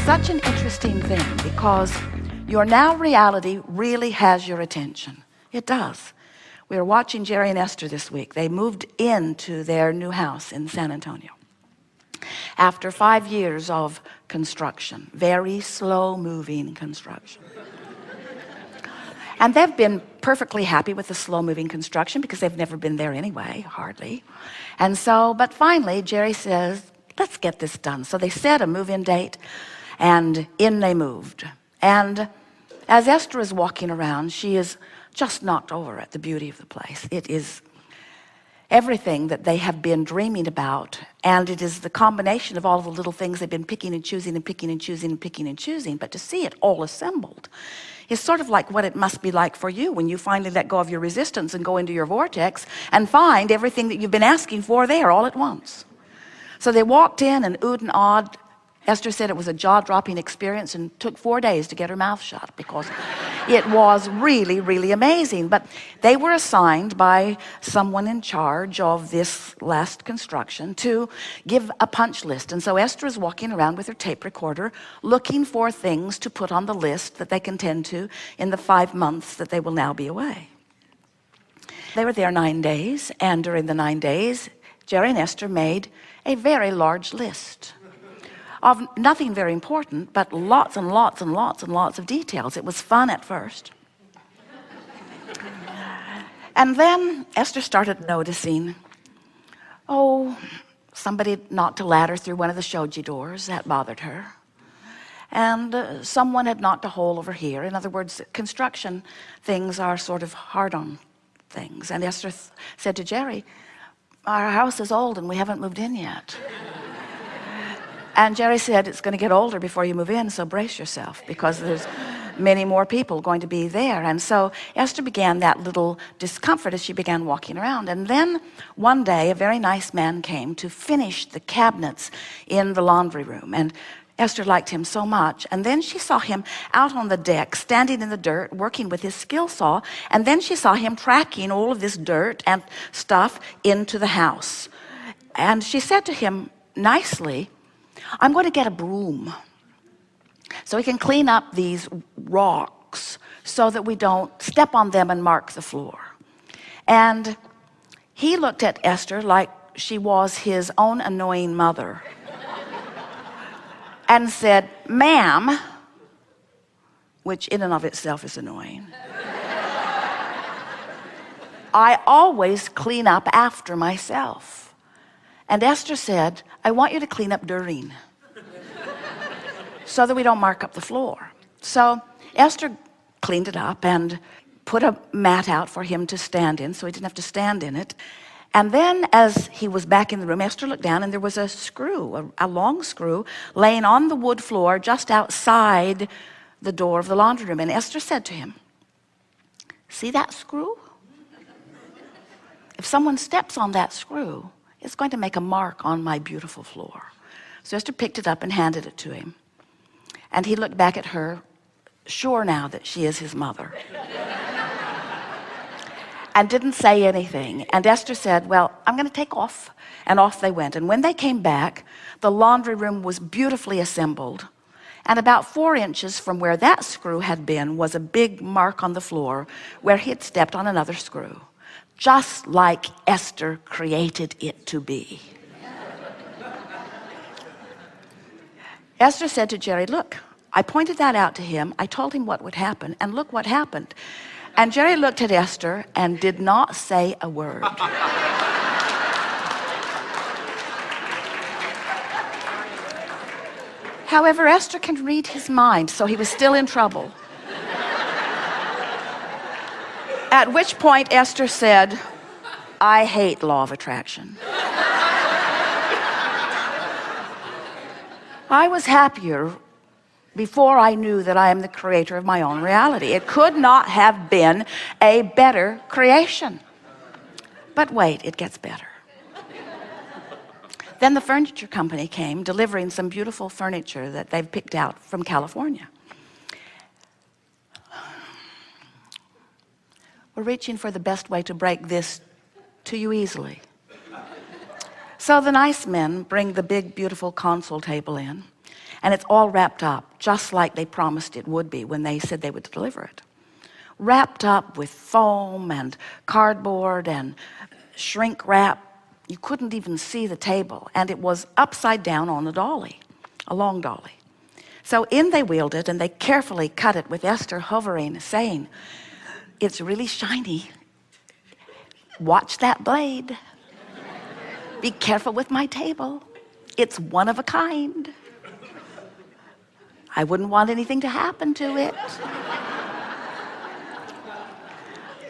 such an interesting thing because your now reality really has your attention. It does. We were watching Jerry and Esther this week. They moved into their new house in San Antonio after 5 years of construction, very slow moving construction. And they've been perfectly happy with the slow moving construction because they've never been there anyway, hardly. And so, but finally Jerry says, let's get this done. So they set a move-in date and in they moved. And as Esther is walking around, she is just knocked over at the beauty of the place. It is everything that they have been dreaming about, and it is the combination of all the little things they've been picking and choosing and picking and choosing and picking and choosing, but to see it all assembled is sort of like what it must be like for you when you finally let go of your resistance and go into your vortex and find everything that you've been asking for there all at once. So they walked in and oohed and awed. Esther said it was a jaw-dropping experience and took 4 days to get her mouth shut because it was really, really amazing. But they were assigned by someone in charge of this last construction to give a punch list. And so Esther is walking around with her tape recorder looking for things to put on the list that they can tend to in the 5 months that they will now be away. They were there 9 days, and during the 9 days, Jerry and Esther made a very large list of nothing very important, but lots and lots and lots and lots of details. It was fun at first. And then Esther started noticing, oh, somebody knocked a ladder through one of the shoji doors. That bothered her. And someone had knocked a hole over here. In other words, construction things are sort of hard on things. And Esther said to Jerry, our house is old and we haven't moved in yet. And Jerry said, it's going to get older before you move in, so brace yourself, because there's many more people going to be there. And so Esther began that little discomfort as she began walking around. And then one day, a very nice man came to finish the cabinets in the laundry room. And Esther liked him so much. And then she saw him out on the deck, standing in the dirt, working with his skill saw. And then she saw him tracking all of this dirt and stuff into the house. And she said to him nicely, I'm going to get a broom so we can clean up these rocks so that we don't step on them and mark the floor. And he looked at Esther like she was his own annoying mother and said, ma'am, which in and of itself is annoying, I always clean up after myself. And Esther said, I want you to clean up during so that we don't mark up the floor. So Esther cleaned it up and put a mat out for him to stand in so he didn't have to stand in it. And then as he was back in the room, Esther looked down and there was a screw, a long screw, laying on the wood floor just outside the door of the laundry room. And Esther said to him, see that screw? If someone steps on that screw, it's going to make a mark on my beautiful floor. So Esther picked it up and handed it to him. And he looked back at her, sure now that she is his mother. And didn't say anything. And Esther said, well, I'm going to take off. And off they went. And when they came back, the laundry room was beautifully assembled. And about 4 inches from where that screw had been was a big mark on the floor where he had stepped on another screw. Just like Esther created it to be. Esther said to Jerry, look, I pointed that out to him. I told him what would happen, and look what happened. And Jerry looked at Esther and did not say a word. However, Esther can read his mind, so he was still in trouble. At which point Esther said, I hate law of attraction. I was happier before I knew that I am the creator of my own reality. It could not have been a better creation. But wait, it gets better. Then the furniture company came, delivering some beautiful furniture that they've picked out from California. We're reaching for the best way to break this to you easily. So the nice men bring the big, beautiful console table in, And it's all wrapped up, just like they promised it would be when they said they would deliver it. Wrapped up with foam and cardboard and shrink wrap. You couldn't even see the table. And it was upside down on a dolly, a long dolly. So in they wheeled it, and they carefully cut it with Esther hovering, saying, "It's really shiny. Watch that blade. Be careful with my table. It's one of a kind. I wouldn't want anything to happen to it."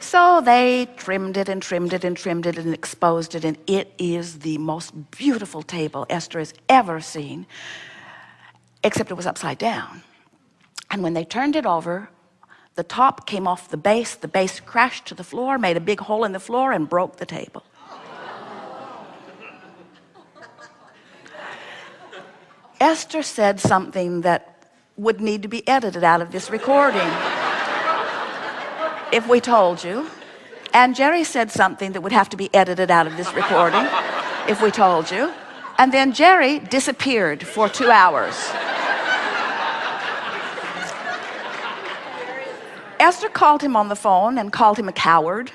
So they trimmed it and trimmed it and trimmed it and exposed it, and it is the most beautiful table Esther has ever seen, except it was upside down. And when they turned it over, the top came off the base crashed to the floor, made a big hole in the floor, and broke the table. Esther said something that would need to be edited out of this recording if we told you. And Jerry said something that would have to be edited out of this recording if we told you. And then Jerry disappeared for 2 hours. Esther called him on the phone and called him a coward.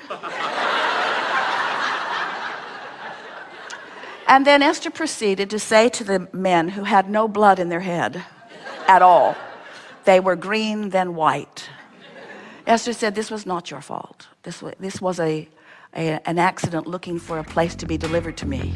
And then Esther proceeded to say to the men who had no blood in their head at all, they were green then white. Esther said, "This was not your fault. This was an accident looking for a place to be delivered to me.